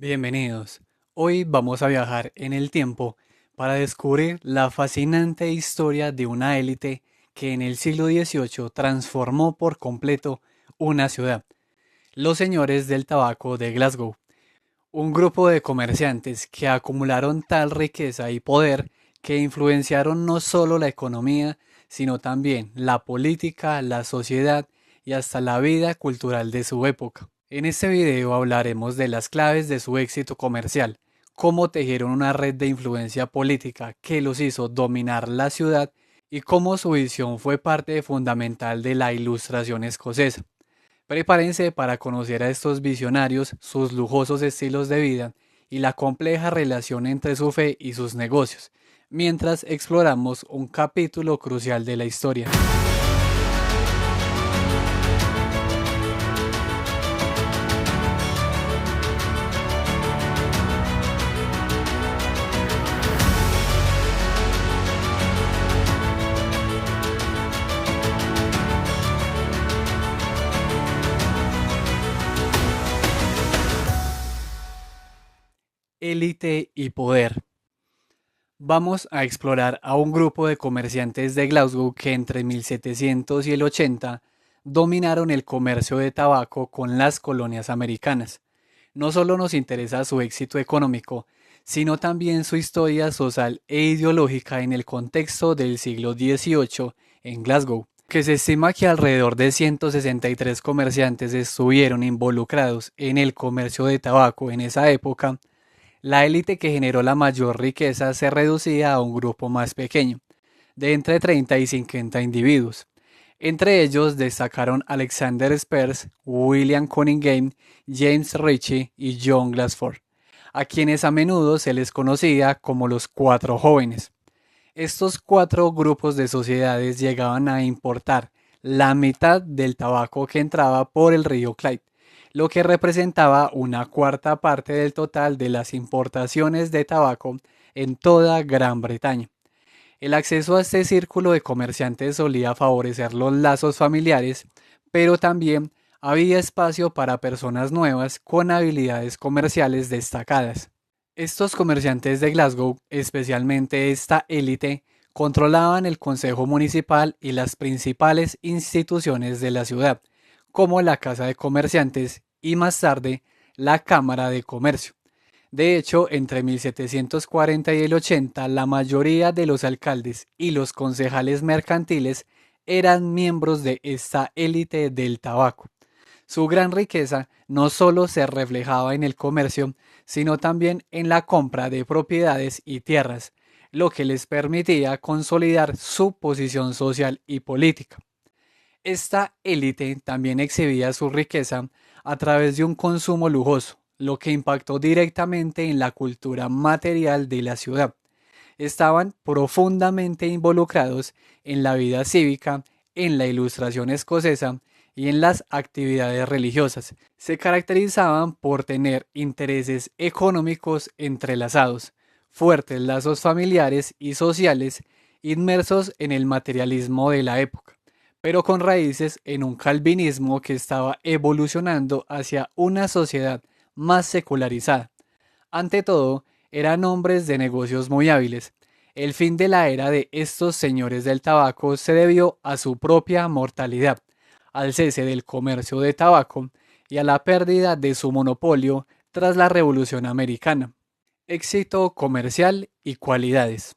Bienvenidos. Hoy vamos a viajar en el tiempo para descubrir la fascinante historia de una élite que en el siglo XVIII transformó por completo una ciudad, los señores del tabaco de Glasgow, un grupo de comerciantes que acumularon tal riqueza y poder que influenciaron no solo la economía, sino también la política, la sociedad y hasta la vida cultural de su época. En este video hablaremos de las claves de su éxito comercial, cómo tejieron una red de influencia política que los hizo dominar la ciudad y cómo su visión fue parte fundamental de la Ilustración escocesa. Prepárense para conocer a estos visionarios, sus lujosos estilos de vida y la compleja relación entre su fe y sus negocios, mientras exploramos un capítulo crucial de la historia. Élite y poder. Vamos a explorar a un grupo de comerciantes de Glasgow que entre 1700 y el 80 dominaron el comercio de tabaco con las colonias americanas. No solo nos interesa su éxito económico, sino también su historia social e ideológica en el contexto del siglo XVIII en Glasgow, que se estima que alrededor de 163 comerciantes estuvieron involucrados en el comercio de tabaco en esa época. La élite que generó la mayor riqueza se reducía a un grupo más pequeño, de entre 30 y 50 individuos. Entre ellos destacaron Alexander Spears, William Cunningham, James Ritchie y John Glassford, a quienes a menudo se les conocía como los Cuatro Jóvenes. Estos cuatro grupos de sociedades llegaban a importar la mitad del tabaco que entraba por el río Clyde, lo que representaba una cuarta parte del total de las importaciones de tabaco en toda Gran Bretaña. El acceso a este círculo de comerciantes solía favorecer los lazos familiares, pero también había espacio para personas nuevas con habilidades comerciales destacadas. Estos comerciantes de Glasgow, especialmente esta élite, controlaban el consejo municipal y las principales instituciones de la ciudad, como la Casa de Comerciantes y más tarde la Cámara de Comercio. De hecho, entre 1740 y el 80, la mayoría de los alcaldes y los concejales mercantiles eran miembros de esta élite del tabaco. Su gran riqueza no solo se reflejaba en el comercio, sino también en la compra de propiedades y tierras, lo que les permitía consolidar su posición social y política. Esta élite también exhibía su riqueza a través de un consumo lujoso, lo que impactó directamente en la cultura material de la ciudad. Estaban profundamente involucrados en la vida cívica, en la Ilustración escocesa y en las actividades religiosas. Se caracterizaban por tener intereses económicos entrelazados, fuertes lazos familiares y sociales inmersos en el materialismo de la época, pero con raíces en un calvinismo que estaba evolucionando hacia una sociedad más secularizada. Ante todo, eran hombres de negocios muy hábiles. El fin de la era de estos señores del tabaco se debió a su propia mortalidad, al cese del comercio de tabaco y a la pérdida de su monopolio tras la Revolución Americana. Éxito comercial y cualidades.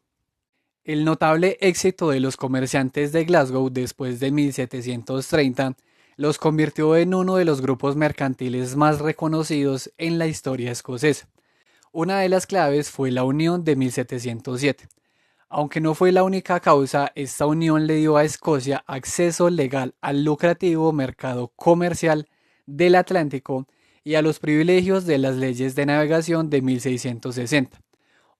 El notable éxito de los comerciantes de Glasgow después de 1730 los convirtió en uno de los grupos mercantiles más reconocidos en la historia escocesa. Una de las claves fue la Unión de 1707. Aunque no fue la única causa, esta unión le dio a Escocia acceso legal al lucrativo mercado comercial del Atlántico y a los privilegios de las leyes de navegación de 1660.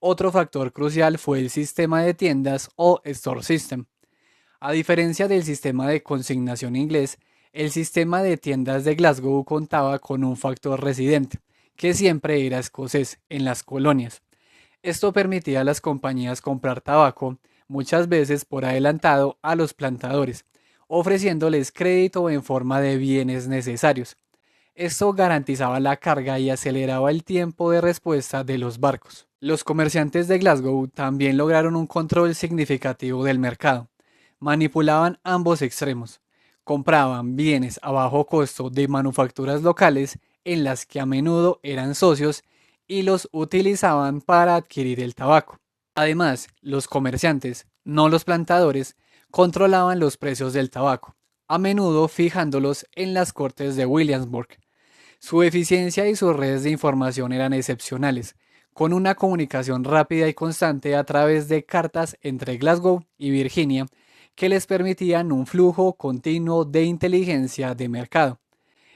Otro factor crucial fue el sistema de tiendas o store system. A diferencia del sistema de consignación inglés, el sistema de tiendas de Glasgow contaba con un factor residente, que siempre era escocés, en las colonias. Esto permitía a las compañías comprar tabaco, muchas veces por adelantado, a los plantadores, ofreciéndoles crédito en forma de bienes necesarios. Esto garantizaba la carga y aceleraba el tiempo de respuesta de los barcos. Los comerciantes de Glasgow también lograron un control significativo del mercado. Manipulaban ambos extremos. Compraban bienes a bajo costo de manufacturas locales en las que a menudo eran socios y los utilizaban para adquirir el tabaco. Además, los comerciantes, no los plantadores, controlaban los precios del tabaco, a menudo fijándolos en las cortes de Williamsburg. Su eficiencia y sus redes de información eran excepcionales, con una comunicación rápida y constante a través de cartas entre Glasgow y Virginia que les permitían un flujo continuo de inteligencia de mercado.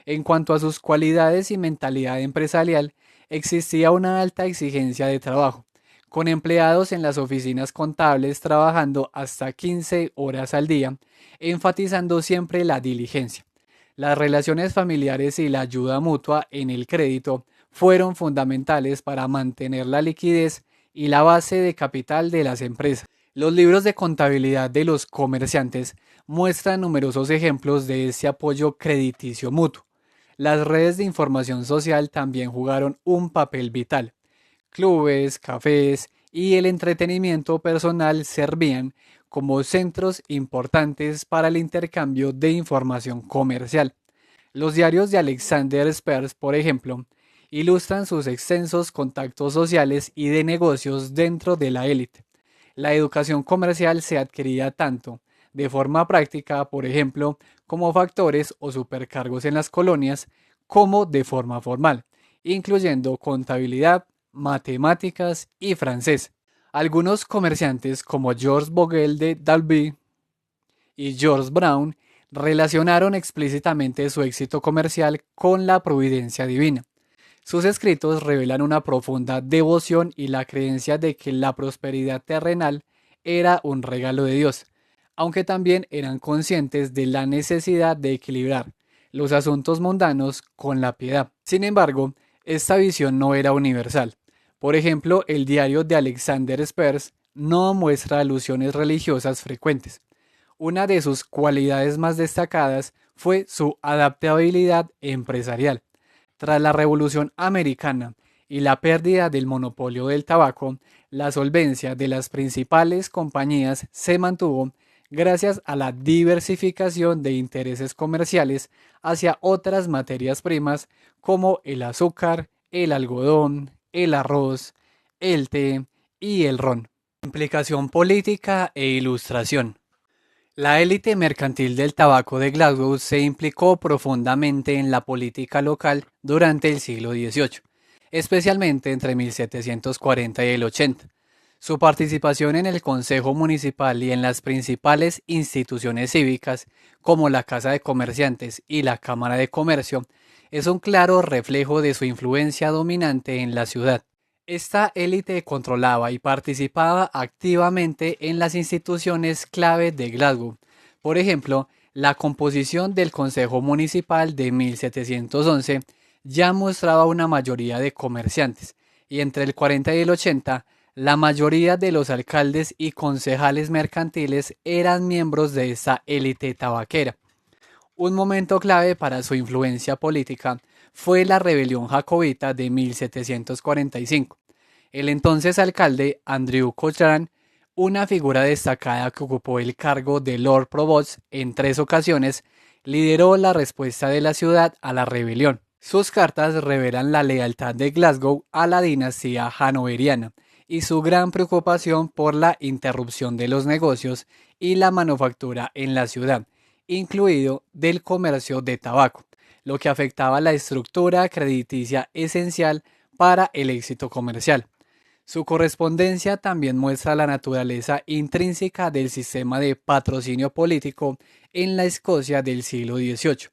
En cuanto a sus cualidades y mentalidad empresarial, existía una alta exigencia de trabajo, con empleados en las oficinas contables trabajando hasta 15 horas al día, enfatizando siempre la diligencia. Las relaciones familiares y la ayuda mutua en el crédito fueron fundamentales para mantener la liquidez y la base de capital de las empresas. Los libros de contabilidad de los comerciantes muestran numerosos ejemplos de ese apoyo crediticio mutuo. Las redes de información social también jugaron un papel vital. Clubes, cafés y el entretenimiento personal servían como centros importantes para el intercambio de información comercial. Los diarios de Alexander Spears, por ejemplo, ilustran sus extensos contactos sociales y de negocios dentro de la élite. La educación comercial se adquiría tanto de forma práctica, por ejemplo, como factores o supercargos en las colonias, como de forma formal, incluyendo contabilidad, matemáticas y francés. Algunos comerciantes como George Bogle de Dalby y George Brown relacionaron explícitamente su éxito comercial con la providencia divina. Sus escritos revelan una profunda devoción y la creencia de que la prosperidad terrenal era un regalo de Dios, aunque también eran conscientes de la necesidad de equilibrar los asuntos mundanos con la piedad. Sin embargo, esta visión no era universal. Por ejemplo, el diario de Alexander Spears no muestra alusiones religiosas frecuentes. Una de sus cualidades más destacadas fue su adaptabilidad empresarial. Tras la Revolución Americana y la pérdida del monopolio del tabaco, la solvencia de las principales compañías se mantuvo gracias a la diversificación de intereses comerciales hacia otras materias primas como el azúcar, el algodón, el arroz, el té y el ron. Implicación política e ilustración. La élite mercantil del tabaco de Glasgow se implicó profundamente en la política local durante el siglo XVIII, especialmente entre 1740 y el 80. Su participación en el Consejo Municipal y en las principales instituciones cívicas, como la Casa de Comerciantes y la Cámara de Comercio, es un claro reflejo de su influencia dominante en la ciudad. Esta élite controlaba y participaba activamente en las instituciones clave de Glasgow. Por ejemplo, la composición del Consejo Municipal de 1711 ya mostraba una mayoría de comerciantes, y entre el 40 y el 80, la mayoría de los alcaldes y concejales mercantiles eran miembros de esta élite tabaquera. Un momento clave para su influencia política fue la rebelión jacobita de 1745. El entonces alcalde Andrew Cochrane, una figura destacada que ocupó el cargo de Lord Provost en 3 ocasiones, lideró la respuesta de la ciudad a la rebelión. Sus cartas revelan la lealtad de Glasgow a la dinastía hanoveriana y su gran preocupación por la interrupción de los negocios y la manufactura en la ciudad, incluido del comercio de tabaco, lo que afectaba la estructura crediticia esencial para el éxito comercial. Su correspondencia también muestra la naturaleza intrínseca del sistema de patrocinio político en la Escocia del siglo XVIII,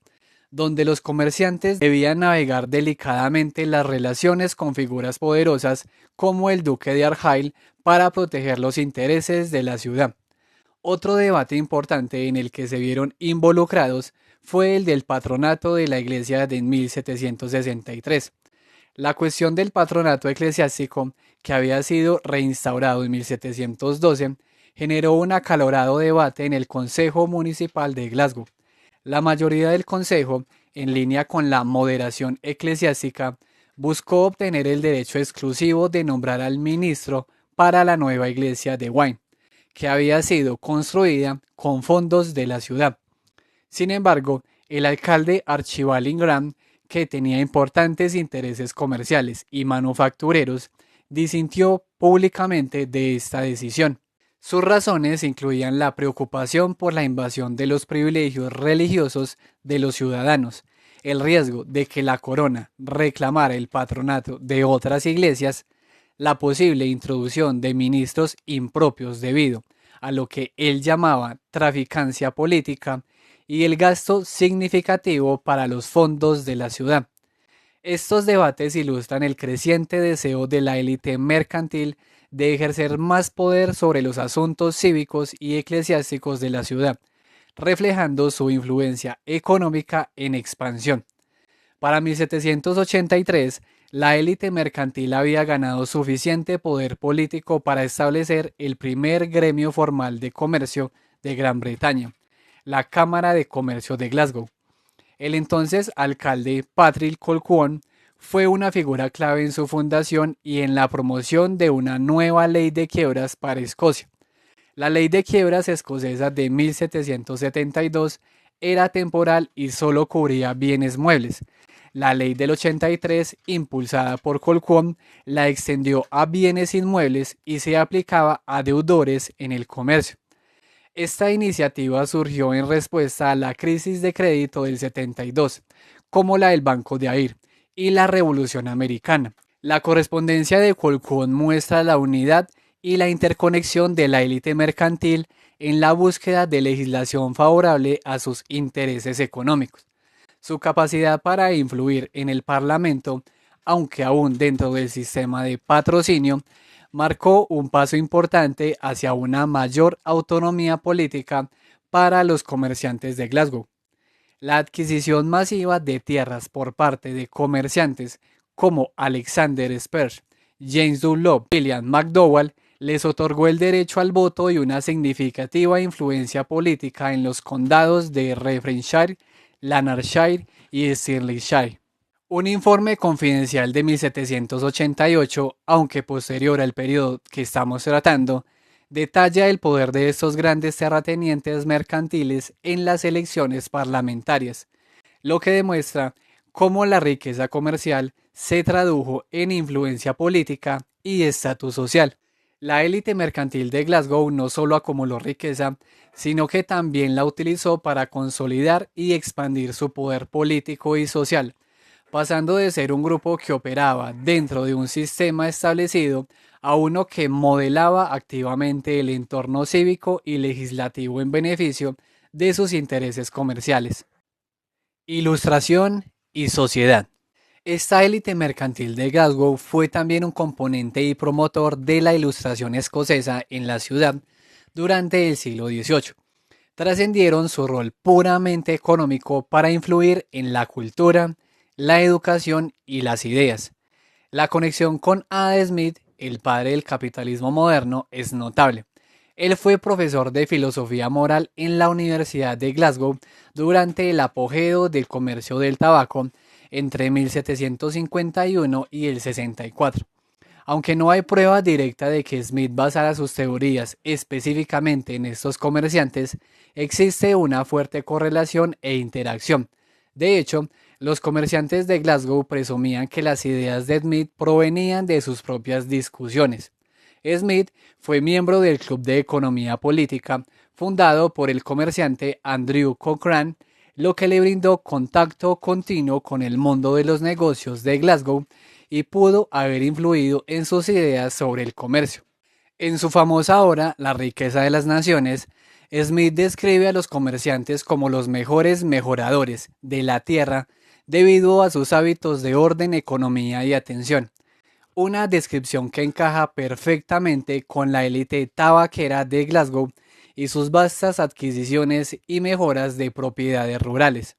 donde los comerciantes debían navegar delicadamente las relaciones con figuras poderosas como el duque de Argyll para proteger los intereses de la ciudad. Otro debate importante en el que se vieron involucrados fue el del patronato de la Iglesia de 1763. La cuestión del patronato eclesiástico, que había sido reinstaurado en 1712, generó un acalorado debate en el Consejo Municipal de Glasgow. La mayoría del Consejo en línea con la moderación eclesiástica, buscó obtener el derecho exclusivo de nombrar al ministro para la nueva iglesia de Wynne, que había sido construida con fondos de la ciudad. Sin embargo, el alcalde Archibald Ingram, que tenía importantes intereses comerciales y manufactureros, disintió públicamente de esta decisión. Sus razones incluían la preocupación por la invasión de los privilegios religiosos de los ciudadanos, el riesgo de que la corona reclamara el patronato de otras iglesias, la posible introducción de ministros impropios debido a lo que él llamaba traficancia política y el gasto significativo para los fondos de la ciudad. Estos debates ilustran el creciente deseo de la élite mercantil de ejercer más poder sobre los asuntos cívicos y eclesiásticos de la ciudad, reflejando su influencia económica en expansión. Para 1783, la élite mercantil había ganado suficiente poder político para establecer el primer gremio formal de comercio de Gran Bretaña, la Cámara de Comercio de Glasgow. El entonces alcalde Patrick Colquhoun fue una figura clave en su fundación y en la promoción de una nueva ley de quiebras para Escocia. La ley de quiebras escocesa de 1772 era temporal y solo cubría bienes muebles. La ley del 83, impulsada por Colquhoun, la extendió a bienes inmuebles y se aplicaba a deudores en el comercio. Esta iniciativa surgió en respuesta a la crisis de crédito del 72, como la del Banco de Air, y la Revolución Americana. La correspondencia de Colquhoun muestra la unidad y la interconexión de la élite mercantil en la búsqueda de legislación favorable a sus intereses económicos. Su capacidad para influir en el Parlamento, aunque aún dentro del sistema de patrocinio, marcó un paso importante hacia una mayor autonomía política para los comerciantes de Glasgow. La adquisición masiva de tierras por parte de comerciantes como Alexander Spurge, James Dunlop, William McDowell les otorgó el derecho al voto y una significativa influencia política en los condados de Renfrewshire, Lanarkshire y Stirlingshire. Un informe confidencial de 1788, aunque posterior al periodo que estamos tratando, detalla el poder de estos grandes terratenientes mercantiles en las elecciones parlamentarias, lo que demuestra cómo la riqueza comercial se tradujo en influencia política y estatus social. La élite mercantil de Glasgow no solo acumuló riqueza, sino que también la utilizó para consolidar y expandir su poder político y social, pasando de ser un grupo que operaba dentro de un sistema establecido a uno que modelaba activamente el entorno cívico y legislativo en beneficio de sus intereses comerciales. Ilustración y sociedad. Esta élite mercantil de Glasgow fue también un componente y promotor de la ilustración escocesa en la ciudad durante el siglo XVIII. Trascendieron su rol puramente económico para influir en la cultura, la educación y las ideas. La conexión con Adam Smith, el padre del capitalismo moderno, es notable. Él fue profesor de filosofía moral en la Universidad de Glasgow durante el apogeo del comercio del tabaco entre 1751 y el 64. Aunque no hay prueba directa de que Smith basara sus teorías específicamente en estos comerciantes, existe una fuerte correlación e interacción. De hecho, los comerciantes de Glasgow presumían que las ideas de Smith provenían de sus propias discusiones. Smith fue miembro del Club de Economía Política, fundado por el comerciante Andrew Cochrane, lo que le brindó contacto continuo con el mundo de los negocios de Glasgow y pudo haber influido en sus ideas sobre el comercio. En su famosa obra La riqueza de las naciones, Smith describe a los comerciantes como los mejores mejoradores de la tierra debido a sus hábitos de orden, economía y atención. Una descripción que encaja perfectamente con la élite tabaquera de Glasgow y sus vastas adquisiciones y mejoras de propiedades rurales.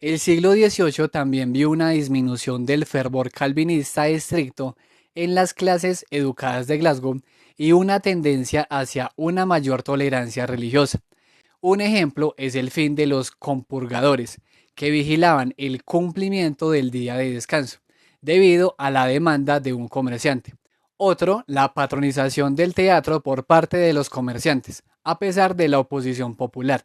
El siglo XVIII también vio una disminución del fervor calvinista estricto en las clases educadas de Glasgow y una tendencia hacia una mayor tolerancia religiosa. Un ejemplo es el fin de los compurgadores, que vigilaban el cumplimiento del día de descanso, debido a la demanda de un comerciante. Otro, la patronización del teatro por parte de los comerciantes, a pesar de la oposición popular.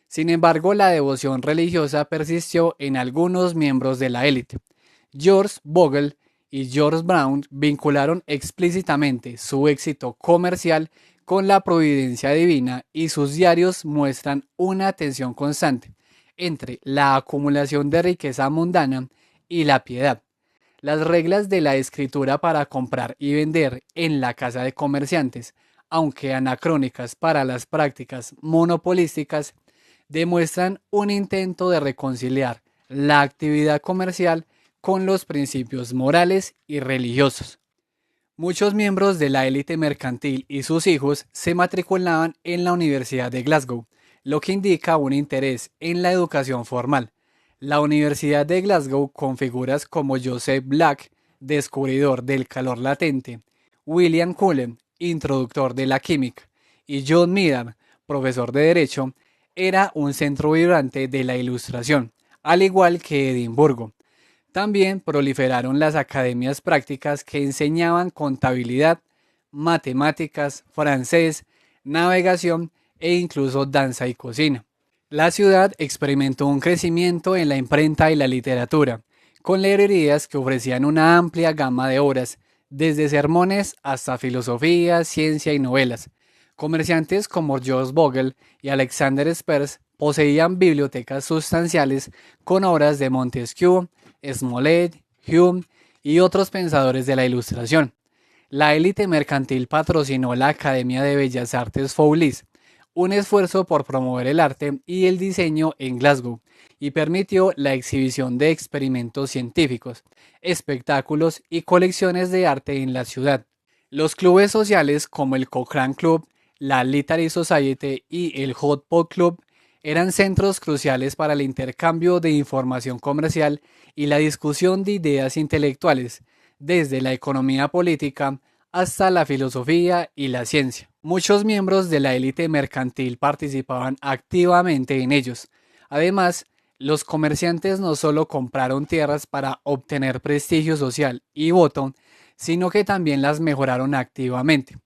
Sin embargo, la devoción religiosa persistió en algunos miembros de la élite. George Bogle y George Brown vincularon explícitamente su éxito comercial con la providencia divina y sus diarios muestran una tensión constante entre la acumulación de riqueza mundana y la piedad. Las reglas de la escritura para comprar y vender en la casa de comerciantes, aunque anacrónicas para las prácticas monopolísticas, demuestran un intento de reconciliar la actividad comercial con los principios morales y religiosos. Muchos miembros de la élite mercantil y sus hijos se matriculaban en la Universidad de Glasgow, lo que indica un interés en la educación formal. La Universidad de Glasgow, con figuras como Joseph Black, descubridor del calor latente, William Cullen, introductor de la química, y John Meadar, profesor de Derecho, era un centro vibrante de la Ilustración, al igual que Edimburgo. También proliferaron las academias prácticas que enseñaban contabilidad, matemáticas, francés, navegación e incluso danza y cocina. La ciudad experimentó un crecimiento en la imprenta y la literatura, con librerías que ofrecían una amplia gama de obras, desde sermones hasta filosofía, ciencia y novelas. Comerciantes como George Bogle y Alexander Spers poseían bibliotecas sustanciales con obras de Montesquieu, Smollett, Hume y otros pensadores de la Ilustración. La élite mercantil patrocinó la Academia de Bellas Artes Foulis, un esfuerzo por promover el arte y el diseño en Glasgow, y permitió la exhibición de experimentos científicos, espectáculos y colecciones de arte en la ciudad. Los clubes sociales como el Cochrane Club, la Literary Society y el Hot Pot Club eran centros cruciales para el intercambio de información comercial y la discusión de ideas intelectuales, desde la economía política hasta la filosofía y la ciencia. Muchos miembros de la élite mercantil participaban activamente en ellos. Además, los comerciantes no solo compraron tierras para obtener prestigio social y voto, sino que también las mejoraron activamente.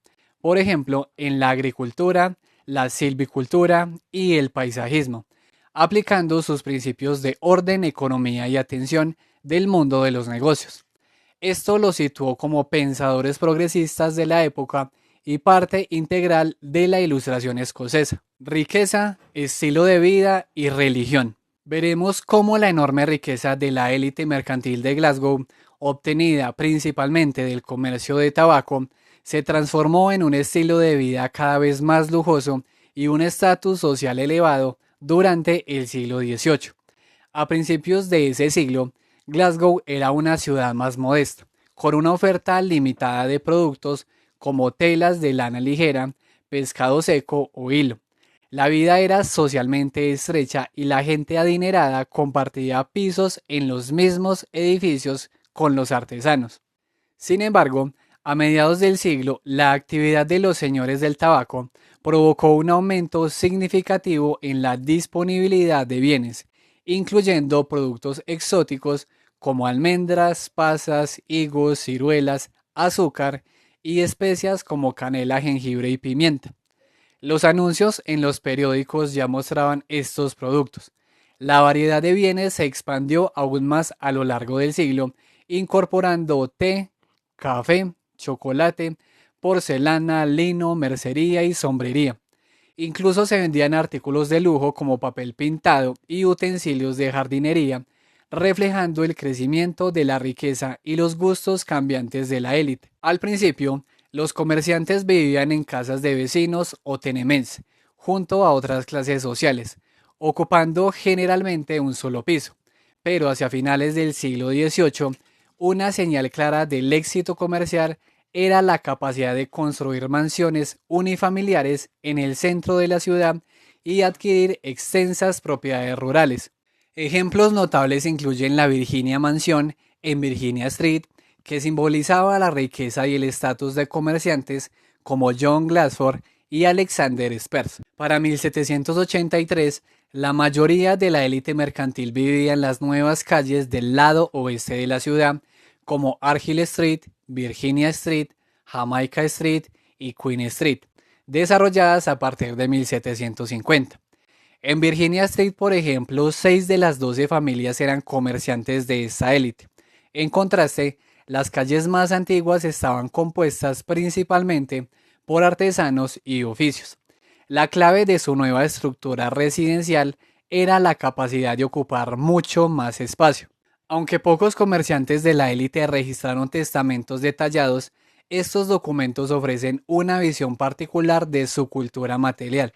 Por ejemplo, en la agricultura, la silvicultura y el paisajismo, aplicando sus principios de orden, economía y atención del mundo de los negocios. Esto los situó como pensadores progresistas de la época y parte integral de la Ilustración escocesa. Riqueza, estilo de vida y religión. Veremos cómo la enorme riqueza de la élite mercantil de Glasgow, obtenida principalmente del comercio de tabaco, se transformó en un estilo de vida cada vez más lujoso y un estatus social elevado durante el siglo XVIII. A principios de ese siglo, Glasgow era una ciudad más modesta, con una oferta limitada de productos como telas de lana ligera, pescado seco o hilo. La vida era socialmente estrecha y la gente adinerada compartía pisos en los mismos edificios con los artesanos. Sin embargo, a mediados del siglo, la actividad de los señores del tabaco provocó un aumento significativo en la disponibilidad de bienes, incluyendo productos exóticos como almendras, pasas, higos, ciruelas, azúcar y especias como canela, jengibre y pimienta. Los anuncios en los periódicos ya mostraban estos productos. La variedad de bienes se expandió aún más a lo largo del siglo, incorporando té, café, chocolate, porcelana, lino, mercería y sombrería. Incluso se vendían artículos de lujo como papel pintado y utensilios de jardinería, reflejando el crecimiento de la riqueza y los gustos cambiantes de la élite. Al principio, los comerciantes vivían en casas de vecinos o tenements, junto a otras clases sociales, ocupando generalmente un solo piso. Pero hacia finales del siglo XVIII, una señal clara del éxito comercial era la capacidad de construir mansiones unifamiliares en el centro de la ciudad y adquirir extensas propiedades rurales. Ejemplos notables incluyen la Virginia Mansión en Virginia Street, que simbolizaba la riqueza y el estatus de comerciantes como John Glassford y Alexander Spers. Para 1783, La mayoría de la élite mercantil vivía en las nuevas calles del lado oeste de la ciudad, como Argyle Street, Virginia Street, Jamaica Street y Queen Street, desarrolladas a partir de 1750. En Virginia Street, por ejemplo, 6 de las 12 familias eran comerciantes de esta élite. En contraste, las calles más antiguas estaban compuestas principalmente por artesanos y oficios. La clave de su nueva estructura residencial era la capacidad de ocupar mucho más espacio. Aunque pocos comerciantes de la élite registraron testamentos detallados, estos documentos ofrecen una visión particular de su cultura material.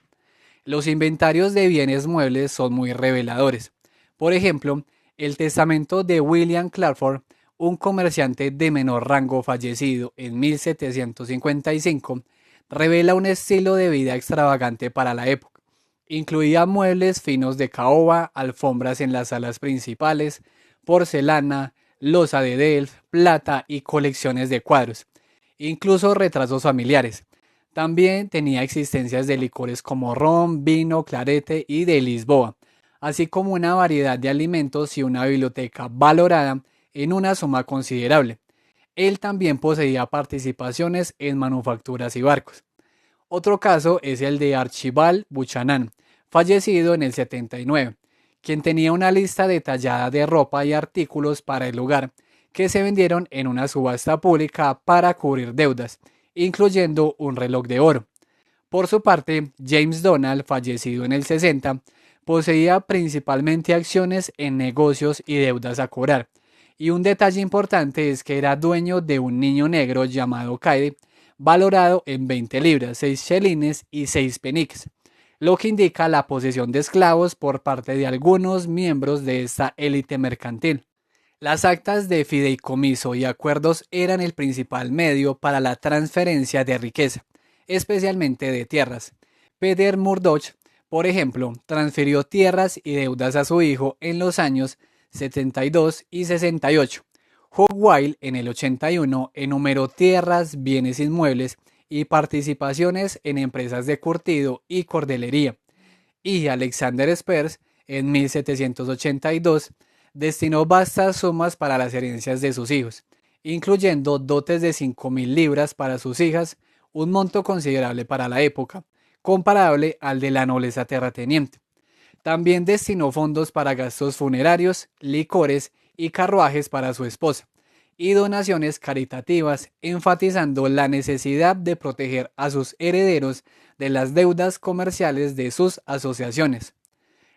Los inventarios de bienes muebles son muy reveladores. Por ejemplo, el testamento de William Clarkford, un comerciante de menor rango fallecido en 1755, revela un estilo de vida extravagante para la época. Incluía muebles finos de caoba, alfombras en las salas principales, porcelana, loza de Delft, plata y colecciones de cuadros, incluso retratos familiares. También tenía existencias de licores como ron, vino, clarete y de Lisboa, así como una variedad de alimentos y una biblioteca valorada en una suma considerable. Él también poseía participaciones en manufacturas y barcos. Otro caso es el de Archibald Buchanan, fallecido en el 79, quien tenía una lista detallada de ropa y artículos para el hogar que se vendieron en una subasta pública para cubrir deudas, incluyendo un reloj de oro. Por su parte, James Donald, fallecido en el 60, poseía principalmente acciones en negocios y deudas a cobrar. Y un detalle importante es que era dueño de un niño negro llamado Cady, valorado en 20 libras, 6 chelines y 6 peniques, lo que indica la posesión de esclavos por parte de algunos miembros de esta élite mercantil. Las actas de fideicomiso y acuerdos eran el principal medio para la transferencia de riqueza, especialmente de tierras. Peter Murdoch, por ejemplo, transfirió tierras y deudas a su hijo en los años 72 y 68. Hugh Weil en el 81 enumeró tierras, bienes inmuebles y participaciones en empresas de curtido y cordelería. Y Alexander Spears en 1782 destinó vastas sumas para las herencias de sus hijos, incluyendo dotes de 5.000 libras para sus hijas, un monto considerable para la época, comparable al de la nobleza terrateniente. También destinó fondos para gastos funerarios, licores y carruajes para su esposa, y donaciones caritativas, enfatizando la necesidad de proteger a sus herederos de las deudas comerciales de sus asociaciones.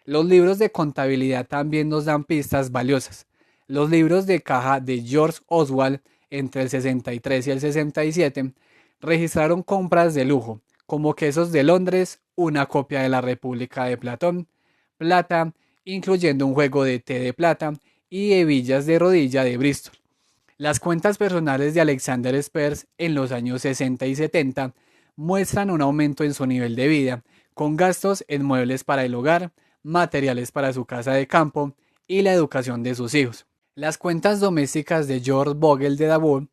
Los libros de contabilidad también nos dan pistas valiosas. Los libros de caja de George Oswald entre el 63 y el 67 registraron compras de lujo, como quesos de Londres, una copia de la República de Platón, plata, incluyendo un juego de té de plata y hebillas de rodilla de Bristol. Las cuentas personales de Alexander Spears en los años 60 y 70 muestran un aumento en su nivel de vida, con gastos en muebles para el hogar, materiales para su casa de campo y la educación de sus hijos. Las cuentas domésticas de George Bogle de Davos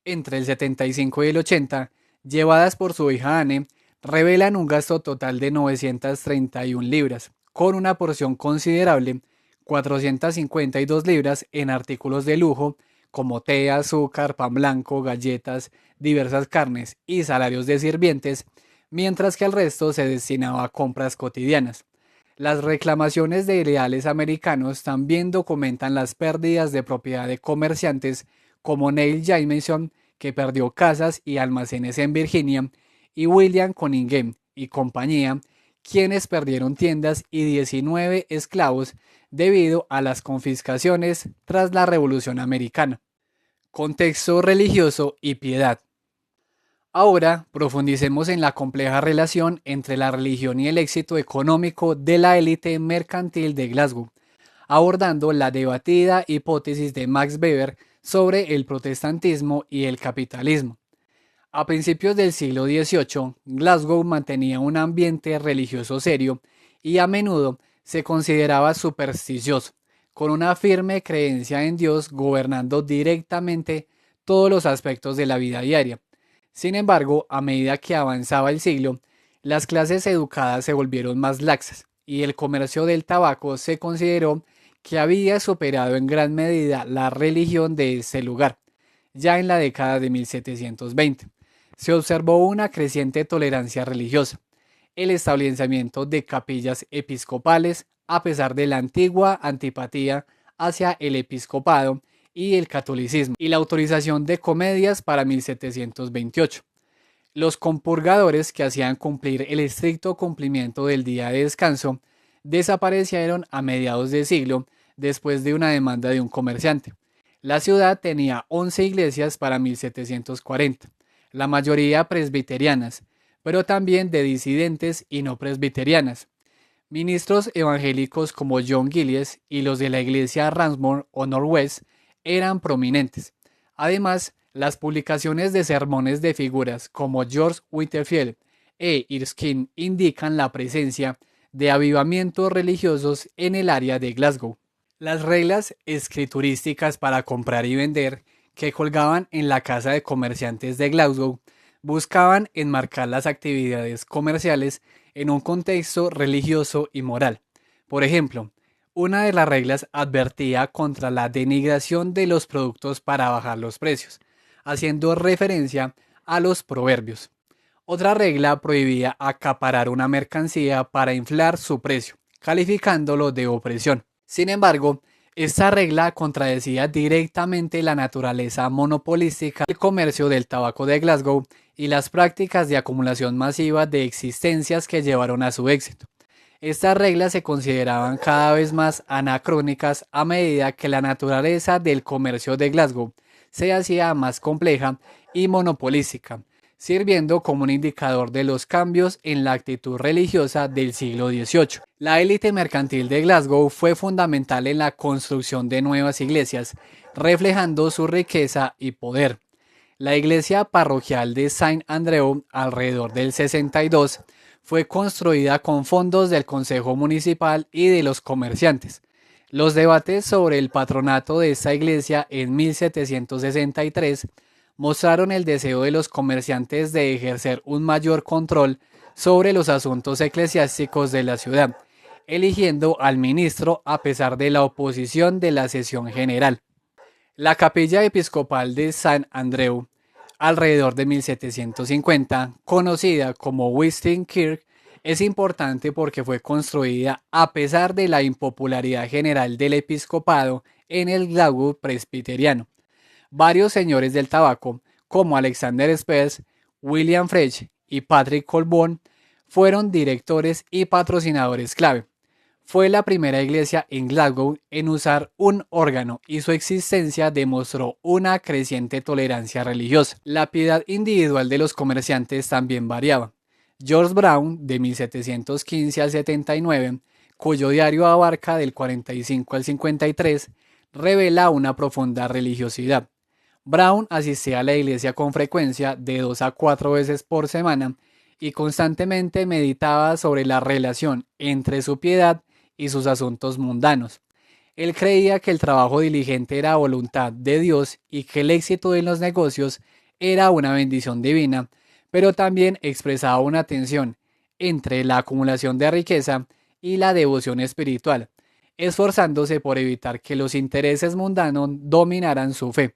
entre el 75 y el 80, llevadas por su hija Anne, revelan un gasto total de 931 libras, con una porción considerable, 452 libras en artículos de lujo como té, azúcar, pan blanco, galletas, diversas carnes y salarios de sirvientes, mientras que el resto se destinaba a compras cotidianas. Las reclamaciones de leales americanos también documentan las pérdidas de propiedad de comerciantes como Neil Jameson, que perdió casas y almacenes en Virginia, y William Cunningham y compañía, quienes perdieron tiendas y 19 esclavos debido a las confiscaciones tras la Revolución Americana. Contexto religioso y piedad. Ahora profundicemos en la compleja relación entre la religión y el éxito económico de la élite mercantil de Glasgow, abordando la debatida hipótesis de Max Weber sobre el protestantismo y el capitalismo. A principios del siglo XVIII, Glasgow mantenía un ambiente religioso serio y a menudo se consideraba supersticioso, con una firme creencia en Dios gobernando directamente todos los aspectos de la vida diaria. Sin embargo, a medida que avanzaba el siglo, las clases educadas se volvieron más laxas y el comercio del tabaco, se consideró que había superado en gran medida la religión de ese lugar. Ya en la década de 1720, se observó una creciente tolerancia religiosa, el establecimiento de capillas episcopales, a pesar de la antigua antipatía hacia el episcopado y el catolicismo, y la autorización de comedias para 1728. Los compurgadores, que hacían cumplir el estricto cumplimiento del día de descanso, desaparecieron a mediados de siglo después de una demanda de un comerciante. La ciudad tenía 11 iglesias para 1740, la mayoría presbiterianas, pero también de disidentes y no presbiterianas. Ministros evangélicos como John Gillies y los de la iglesia Ransmore o Northwest eran prominentes. Además, las publicaciones de sermones de figuras como George Whitefield e Erskine indican la presencia de avivamientos religiosos en el área de Glasgow. Las reglas escriturísticas para comprar y vender que colgaban en la casa de comerciantes de Glasgow buscaban enmarcar las actividades comerciales en un contexto religioso y moral. Por ejemplo, una de las reglas advertía contra la denigración de los productos para bajar los precios, haciendo referencia a los proverbios. Otra regla prohibía acaparar una mercancía para inflar su precio, calificándolo de opresión. Sin embargo, esta regla contradecía directamente la naturaleza monopolística del comercio del tabaco de Glasgow y las prácticas de acumulación masiva de existencias que llevaron a su éxito. Estas reglas se consideraban cada vez más anacrónicas a medida que la naturaleza del comercio de Glasgow se hacía más compleja y monopolística, sirviendo como un indicador de los cambios en la actitud religiosa del siglo XVIII. La élite mercantil de Glasgow fue fundamental en la construcción de nuevas iglesias, reflejando su riqueza y poder. La iglesia parroquial de Saint Andrew, alrededor del 62, fue construida con fondos del Consejo Municipal y de los comerciantes. Los debates sobre el patronato de esta iglesia en 1763 mostraron el deseo de los comerciantes de ejercer un mayor control sobre los asuntos eclesiásticos de la ciudad, eligiendo al ministro a pesar de la oposición de la sesión general. La capilla episcopal de San Andreu, alrededor de 1750, conocida como Wisting Kirk, es importante porque fue construida a pesar de la impopularidad general del episcopado en el Glasgow presbiteriano. Varios señores del tabaco, como Alexander Spears, William Fresh y Patrick Colborne, fueron directores y patrocinadores clave. Fue la primera iglesia en Glasgow en usar un órgano y su existencia demostró una creciente tolerancia religiosa. La piedad individual de los comerciantes también variaba. George Brown, de 1715 al 79, cuyo diario abarca del 45 al 53, revela una profunda religiosidad. Brown asistía a la iglesia con frecuencia de 2 a 4 veces por semana y constantemente meditaba sobre la relación entre su piedad y sus asuntos mundanos. Él creía que el trabajo diligente era voluntad de Dios y que el éxito en los negocios era una bendición divina, pero también expresaba una tensión entre la acumulación de riqueza y la devoción espiritual, esforzándose por evitar que los intereses mundanos dominaran su fe.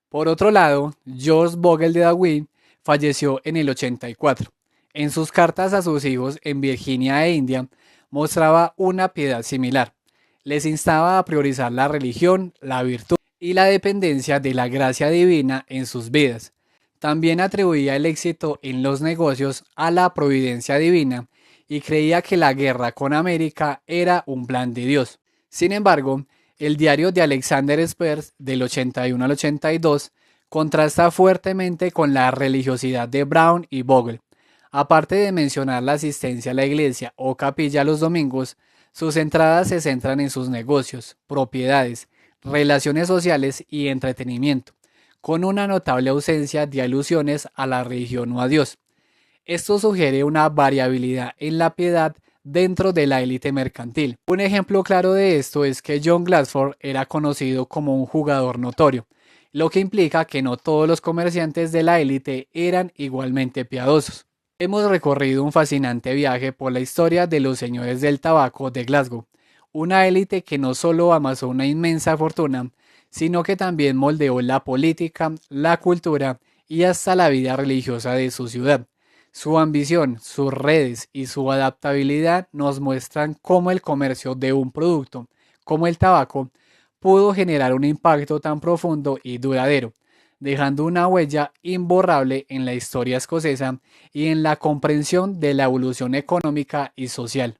Por otro lado, George Bogle de Darwin falleció en el 84. En sus cartas a sus hijos en Virginia e India, mostraba una piedad similar. Les instaba a priorizar la religión, la virtud y la dependencia de la gracia divina en sus vidas. También atribuía el éxito en los negocios a la providencia divina y creía que la guerra con América era un plan de Dios. Sin embargo, el diario de Alexander Spears, del 81 al 82, contrasta fuertemente con la religiosidad de Brown y Bogle. Aparte de mencionar la asistencia a la iglesia o capilla los domingos, sus entradas se centran en sus negocios, propiedades, relaciones sociales y entretenimiento, con una notable ausencia de alusiones a la religión o a Dios. Esto sugiere una variabilidad en la piedad dentro de la élite mercantil. Un ejemplo claro de esto es que John Glassford era conocido como un jugador notorio, lo que implica que no todos los comerciantes de la élite eran igualmente piadosos. Hemos recorrido un fascinante viaje por la historia de los señores del tabaco de Glasgow, una élite que no solo amasó una inmensa fortuna, sino que también moldeó la política, la cultura y hasta la vida religiosa de su ciudad. Su ambición, sus redes y su adaptabilidad nos muestran cómo el comercio de un producto, como el tabaco, pudo generar un impacto tan profundo y duradero, dejando una huella imborrable en la historia escocesa y en la comprensión de la evolución económica y social.